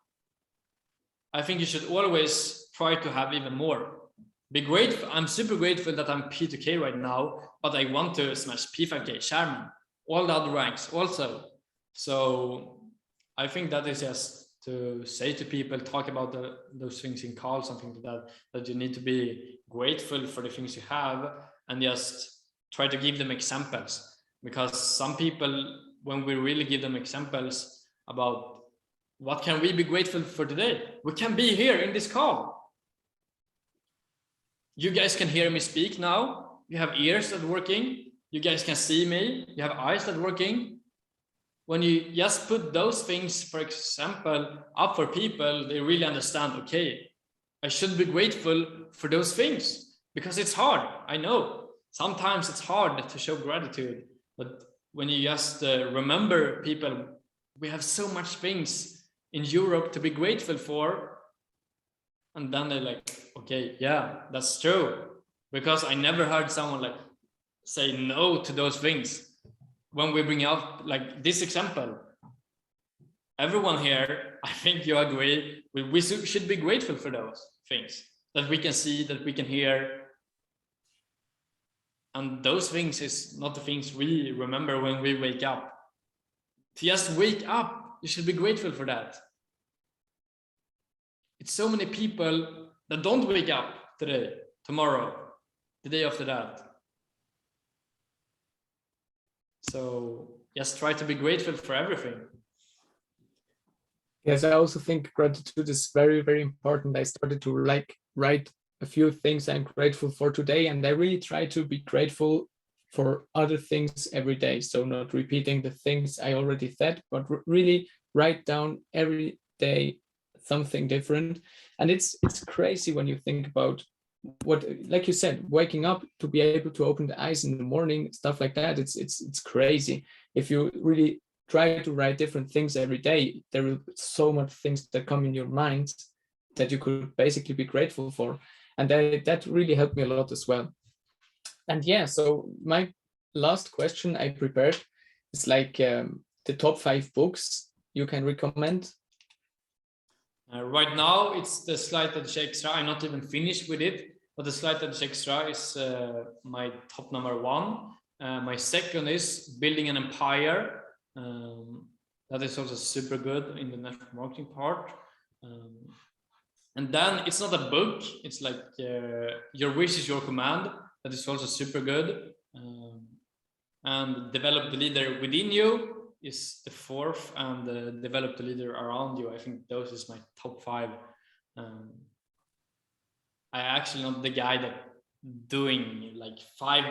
I think you should always try to have even more. Be grateful. I'm super grateful that I'm P2K right now, but I want to smash P5K, Sherman, all the other ranks also. So I think that is just to say to people, talk about those things in calls, something like that you need to be grateful for the things you have, and just try to give them examples. Because some people, when we really give them examples about what can we be grateful for today, we can be here in this call. You guys can hear me speak now. You have ears that are working. You guys can see me. You have eyes that are working. when you just put those things, for example, up for people, they really understand, okay, I should be grateful for those things, because it's hard. I know sometimes it's hard to show gratitude, but when you just remember people, we have so much things in Europe to be grateful for. And then they're like, okay, yeah, that's true. Because I never heard someone like say no to those things. When we bring up like this example, everyone here, I think you agree, we should be grateful for those things that we can see, that we can hear. And those things is not the things we remember when we wake up. To just wake up, you should be grateful for that. It's so many people that don't wake up today, tomorrow, the day after that. So just try to be grateful for everything. Yes, I also think gratitude is very, very important. I started to write a few things I'm grateful for today, and I really try to be grateful for other things every day. So not repeating the things I already said, but really write down every day something different. And it's crazy when you think about what, like you said, waking up, to be able to open the eyes in the morning, stuff like that. It's crazy. If you really try to write different things every day, there will be so much things that come in your mind that you could basically be grateful for. And that really helped me a lot as well. And yeah, so my last question I prepared is like the top 5 books you can recommend. Right now, it's the Untitled Chapter. I'm not even finished with it, but the Untitled Chapter is my top number 1. My second is Building an Empire. That is also super good in the network marketing part. And then it's not a book, it's like Your Wish is Your Command. That is also super good. And Develop the Leader Within You is the 4th, and Develop the Leader Around You. I think those is my top 5. I actually not the guy that doing like 5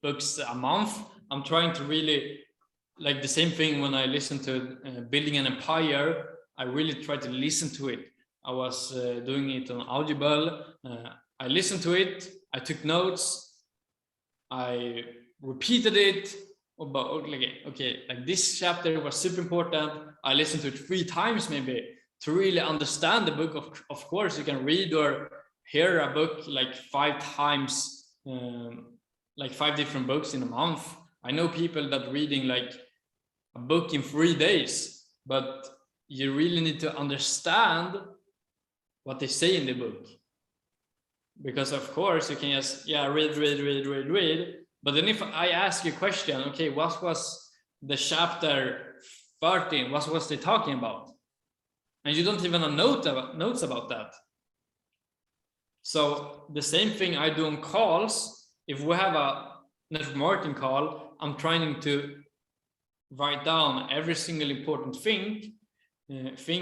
books a month. I'm trying to really, like the same thing when I listen to Building an Empire, I really try to listen to it. I was doing it on Audible. I listened to it, I took notes, I repeated it about, okay, like this chapter was super important. I listened to it 3 times maybe to really understand the book. Of course, you can read or hear a book like 5 times, like 5 different books in a month. I know people that reading like a book in 3 days, but you really need to understand what they say in the book. Because of course you can just read, but then if I ask you a question, okay, what was the chapter 13, what was they talking about, and you don't even have notes about that. So the same thing I do on calls. If we have a network marketing call, I'm trying to write down every single important thing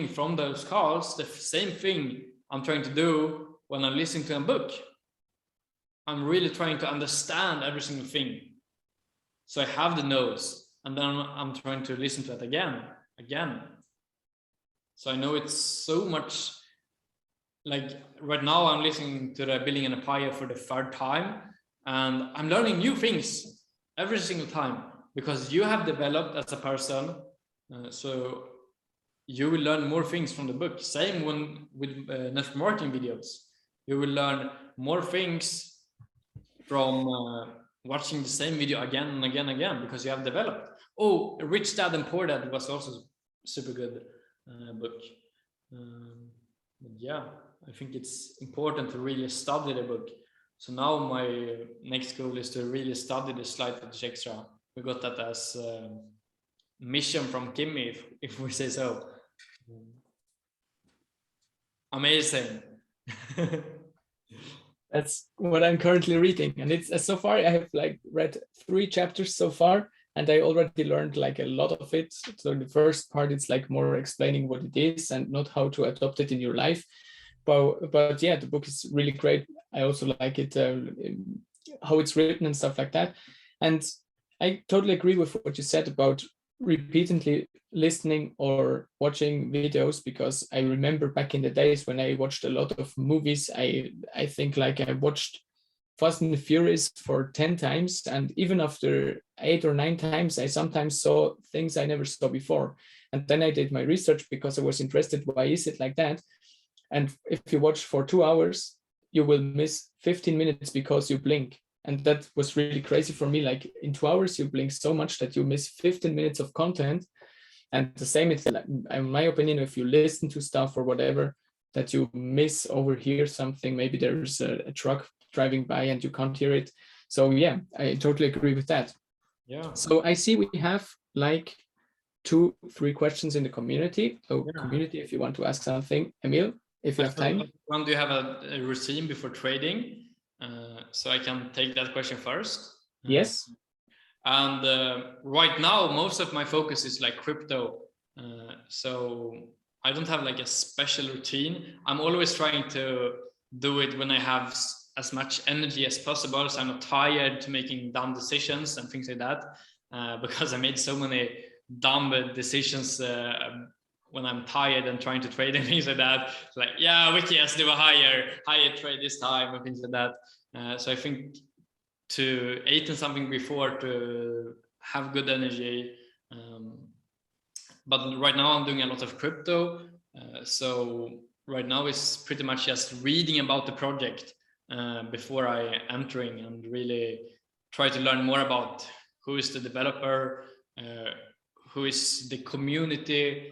from those calls. The same thing I'm trying to do when I'm listening to a book. I'm really trying to understand every single thing. So I have the notes, and then I'm trying to listen to it again. So I know it's so much, like right now I'm listening to the Building an Empire for the 3rd time, and I'm learning new things every single time, because you have developed as a person. So you will learn more things from the book. Same with network marketing videos. You will learn more things from watching the same video again and again, because you have developed. Oh, Rich Dad and Poor Dad was also super good book. But yeah, I think it's important to really study the book. So now my next goal is to really study the Untitled Chapter. We got that as mission from Kimmy, if we say so. Amazing. That's what I'm currently reading, and it's so far I have like read 3 chapters so far, and I already learned like a lot of it. So the first part, it's like more explaining what it is and not how to adopt it in your life. But yeah, the book is really great. I also like it, how it's written and stuff like that. And I totally agree with what you said about repeatedly listening or watching videos, because I remember back in the days when I watched a lot of movies. I think like I watched Fast and Furious for 10 times, and even after 8 or 9 times, I sometimes saw things I never saw before. And then I did my research because I was interested, why is it like that? And if you watch for 2 hours, you will miss 15 minutes because you blink. And that was really crazy for me. Like in 2 hours, you blink so much that you miss 15 minutes of content. And the same, it's like, in my opinion, if you listen to stuff or whatever, that you miss, overhear something, maybe there's a truck driving by and you can't hear it. So yeah, I totally agree with that. Yeah. So I see we have like 2-3 questions in the community. So Yeah. community, if you want to ask something, Emil, if you have time. When do you have a routine before trading? So I can take that question first. Yes. And right now, most of my focus is like crypto. So I don't have like a special routine. I'm always trying to do it when I have as much energy as possible, so I'm not tired to making dumb decisions and things like that. Because I made so many dumb decisions when I'm tired and trying to trade and things like that. Like, yeah, Wiki has to do a higher trade this time and things like that. So I think to eat something before to have good energy. But right now I'm doing a lot of crypto. So right now it's pretty much just reading about the project before I entering, and really try to learn more about who is the developer, who is the community,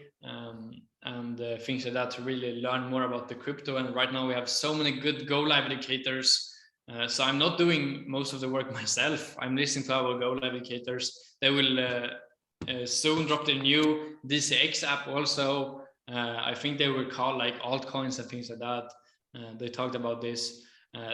and things like that, to really learn more about the crypto. And right now we have so many good go live educators. So I'm not doing most of the work myself. I'm listening to our go live educators. They will soon drop the new DCX app also. I think they will call like altcoins and things like that. They talked about this.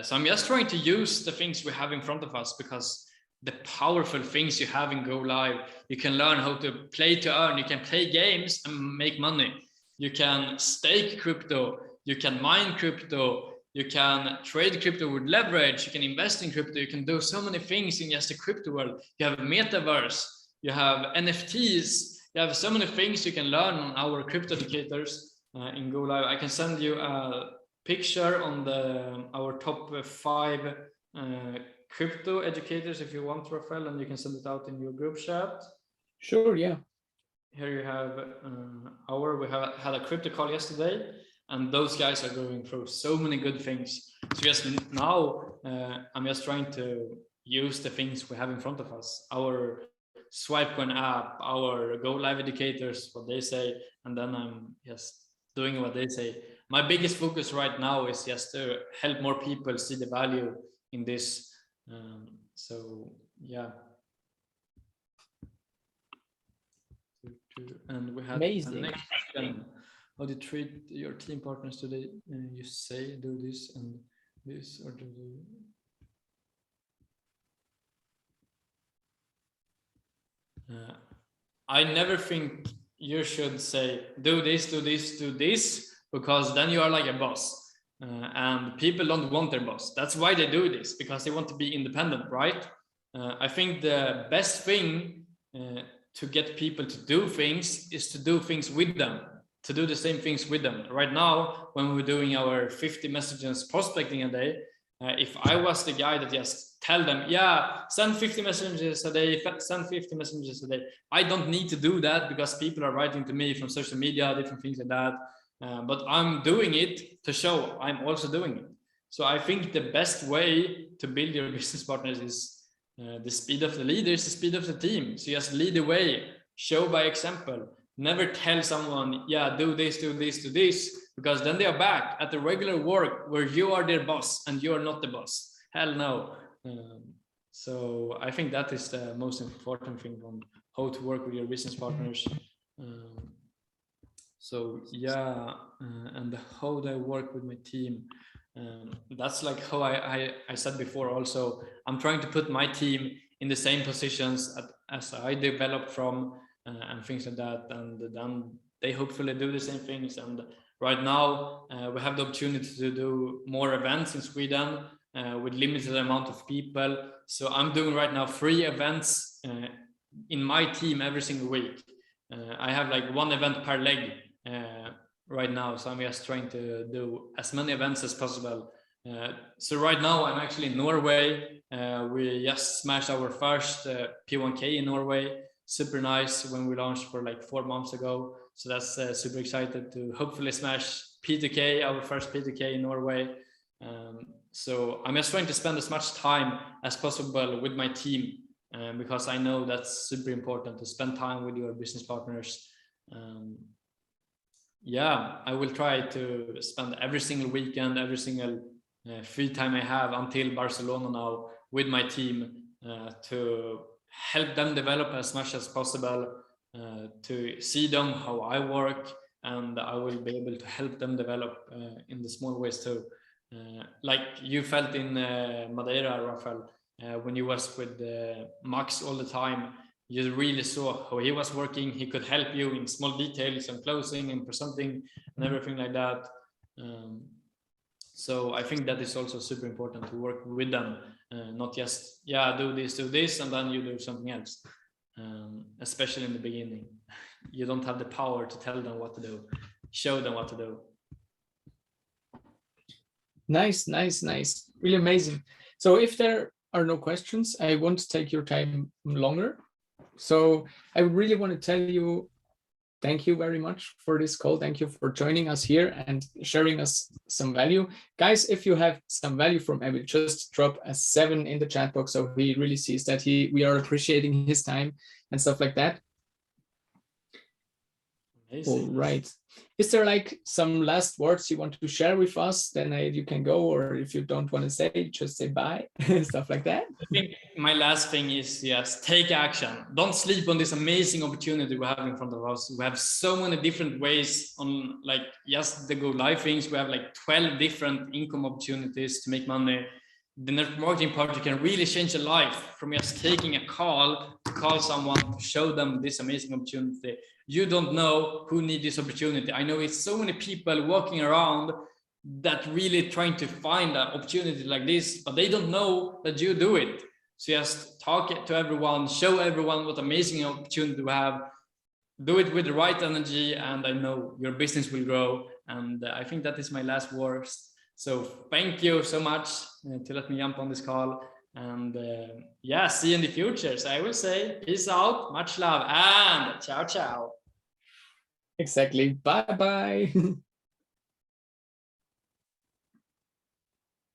So I'm just trying to use the things we have in front of us, because the powerful things you have in Go Live, you can learn how to play to earn. You can play games and make money. You can stake crypto. You can mine crypto. You can trade crypto with leverage. You can invest in crypto. You can do so many things in just the crypto world. You have a metaverse. You have NFTs. You have so many things you can learn on our crypto educators in Go Live. I can send you a picture on our top 5 crypto educators if you want, Rafael, and you can send it out in your group chat. Sure, yeah. Here you have we had a crypto call yesterday, and those guys are going through so many good things. So just now I'm just trying to use the things we have in front of us, our SwipeCoin app, our Go Live educators, what they say, and then I'm just doing what they say. My biggest focus right now is just to help more people see the value in this. So yeah. And we had amazing. Next question. How do you treat your team partners today? You say do this and this, or do you... I never think you should say do this, do this, do this, because then you are like a boss. And people don't want their boss. That's why they do this, because they want to be independent, right? I think the best thing to get people to do things is to do things with them, to do the same things with them. Right now, when we're doing our 50 messages prospecting a day, if I was the guy that just tell them, yeah, send 50 messages a day, send 50 messages a day, I don't need to do that, because people are writing to me from social media, different things like that. But I'm doing it to show I'm also doing it. So I think the best way to build your business partners is the speed of the leaders, the speed of the team. So just lead the way, show by example. Never tell someone, yeah, do this, do this, do this, because then they are back at the regular work where you are their boss and you are not the boss. Hell no. So I think that is the most important thing on how to work with your business partners. So yeah, and how do I work with my team? That's like how I said before also, I'm trying to put my team in the same positions as I developed from and things like that, and then they hopefully do the same things. And right now we have the opportunity to do more events in Sweden with limited amount of people. So I'm doing right now 3 events in my team every single week. I have like one event per leg right now, so I'm just trying to do as many events as possible. So right now I'm actually in Norway. We just smashed our first P1K in Norway. Super nice when we launched for like 4 months ago. So that's super excited to hopefully smash P2K, our first P2K in Norway. So I'm just trying to spend as much time as possible with my team, because I know that's super important to spend time with your business partners. Yeah, I will try to spend every single weekend, every single free time I have until Barcelona now with my team, to help them develop as much as possible, to see them how I work, and I will be able to help them develop in the small ways too. Like you felt in Madeira, Rafael, when you was with Max all the time, you really saw how he was working. He could help you in small details and closing and presenting and everything like that. So I think that is also super important to work with them, not just, yeah, do this, and then you do something else. Especially in the beginning, you don't have the power to tell them what to do, show them what to do. Nice. Really amazing. So if there are no questions, I won't take your time longer. So I really want to tell you, thank you very much for this call. Thank you for joining us here and sharing us some value. Guys, if you have some value from Emil, just drop a 7 in the chat box so he really sees that we are appreciating his time and stuff like that. Amazing. All right. Is there like some last words you want to share with us? Then you can go, or if you don't want to say, just say bye, stuff like that. I think my last thing is, yes, take action. Don't sleep on this amazing opportunity we have in front of us. We have so many different ways on, like, just the go live things. We have like 12 different income opportunities to make money. The network marketing project can really change a life from just taking a call to call someone to show them this amazing opportunity. You don't know who needs this opportunity. I know it's so many people walking around that really trying to find an opportunity like this, but they don't know that you do it. So just talk to everyone, show everyone what amazing opportunity we have, do it with the right energy, and I know your business will grow. And I think that is my last words. So thank you so much to let me jump on this call, and yeah, see you in the future. So I will say peace out, much love, and ciao. Exactly. Bye.